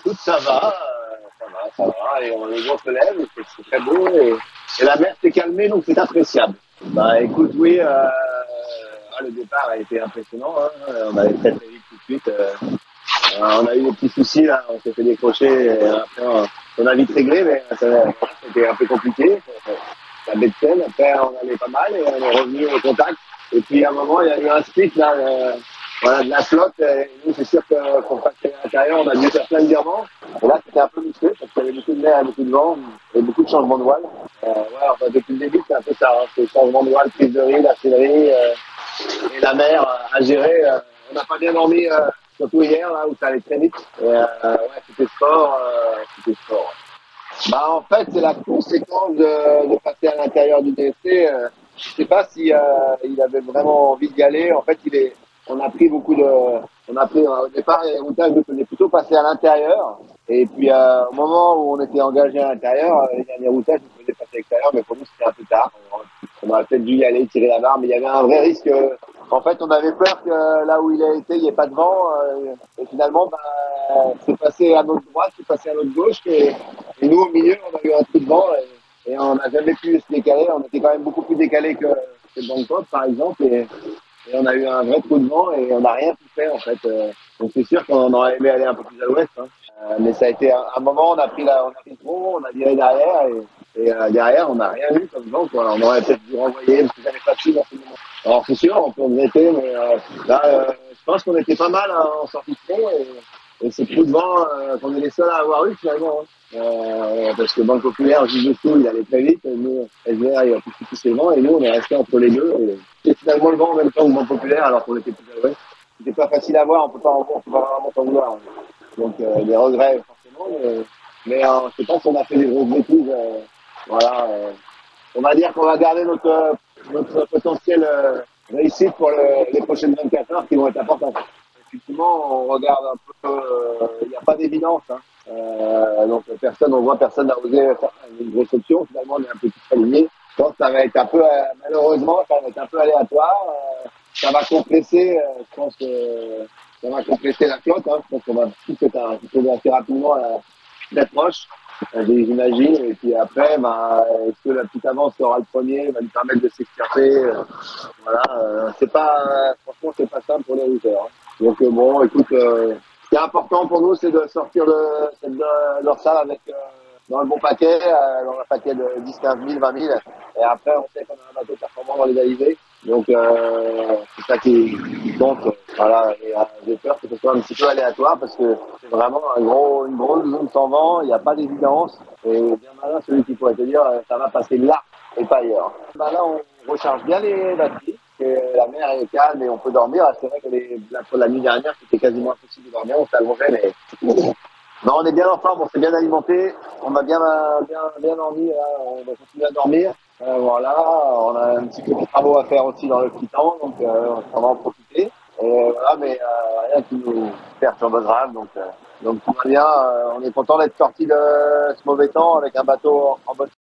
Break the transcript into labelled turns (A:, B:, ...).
A: écoute, ça va, et on les voit se lève, et c'est très beau, et la mer s'est calmée, donc c'est appréciable. Bah écoute, oui, le départ a été impressionnant, hein. On avait très très vite tout de suite. On a eu des petits soucis là, on s'est fait décrocher, et après on a vite réglé, mais c'était un peu compliqué. La baie de Seine, après on allait pas mal et on est revenu au contact. Et puis à un moment, il y a eu un split là, voilà, de la flotte. Et nous, c'est sûr que pour passer à l'intérieur, on a dû faire plein de virements. Et là, c'était un peu musclé parce qu'il y avait beaucoup de mer, beaucoup de vent et beaucoup de changements de voile. Ouais, enfin, depuis le début, c'est un peu ça, hein, c'est changement de voile, prise de riz, l'artillerie et la mer à gérer. On n'a pas bien dormi, surtout hier là où ça allait très vite. Et, ouais, c'était sport. Bah, en fait, c'est la conséquence de passer à l'intérieur du DSC. Je sais pas si il avait vraiment envie d'y aller. En fait, on a pris beaucoup de, on a pris au départ, les routages nous faisaient plutôt passer à l'intérieur. Et puis au moment où on était engagé à l'intérieur, les derniers routages nous faisaient passer à l'extérieur, mais pour nous c'était un peu tard. On aurait peut-être dû y aller, tirer la barre, mais il y avait un vrai risque. En fait, on avait peur que là où il a été, il n'y ait pas de vent. Et finalement, bah, c'est passé à notre droite, c'est passé à notre gauche. Et nous, au milieu, on a eu un trou de vent et on n'a jamais pu se décaler. On était quand même beaucoup plus décalé que Bangkok, par exemple. Et on a eu un vrai trou de vent et on n'a rien pu faire, en fait. Donc, c'est sûr qu'on aurait aimé aller un peu plus à l'ouest. Hein. Mais ça a été un moment, on a pris le trou, on a viré derrière et derrière, on n'a rien eu comme vent, quoi. On aurait peut-être dû renvoyer parce que j'avais pas su dans ce moment. Alors, c'est sûr, on peut regretter, mais là, je pense qu'on était pas mal hein, en sortie de fond et c'est trou de vent qu'on est les seuls à avoir eu finalement. Hein. Parce que Banque Populaire, juste dessous, il allait très vite. Nous, SVR, il a poussé tous ses vents et nous, on est resté entre les deux. Et finalement, le vent en même temps que Banque Populaire, alors qu'on était plus à l'ouest. C'était pas facile à voir, on peut pas vraiment s'en vouloir. Hein. Donc, des regrets, forcément, mais je sais pas si on a fait des grosses bêtises. Voilà. On va dire qu'on va garder notre potentiel réussite pour les prochaines 24 heures qui vont être importantes. Effectivement, on regarde un peu, il n'y a pas d'évidence. Hein. Donc on voit personne n'a osé faire une grosse option. Finalement, on est un peu tous alignés. Je pense que ça va être un peu, malheureusement, ça va être un peu aléatoire. Ça va compresser, je pense que ça va compresser la flotte. Hein. Je pense qu'on va tous être assez rapidement d'être proche, j'imagine. Et puis après, bah, est-ce que la petite avance sera le premier, va lui permettre de s'extirper voilà, franchement, c'est pas simple pour les routeurs. Hein. Donc bon, écoute, ce qui est important pour nous, c'est de sortir de cette dorsale avec dans le bon paquet, dans un paquet de 10, 15 000, 20 000. Et après, on sait qu'on a un bateau performant dans les arrivées. Donc c'est ça qui compte. Voilà, et j'ai peur que ce soit un petit peu aléatoire parce que c'est vraiment une grosse zone sans vent, il n'y a pas d'évidence. Et bien malin celui qui pourrait te dire ça va passer là et pas ailleurs. Bah là, on recharge bien les batteries. Et la mer est calme et on peut dormir. C'est vrai que la nuit dernière, c'était quasiment impossible de dormir. On s'allongeait, mais non, on est bien en forme, on s'est bien alimenté, on a bien dormi. Là. On va continuer à dormir. Voilà, on a un petit peu de travaux à faire aussi dans le petit temps, donc on va en profiter. Voilà, mais rien qui nous perturbe grave, donc tout va bien. On est content d'être sorti de ce mauvais temps avec un bateau en bonne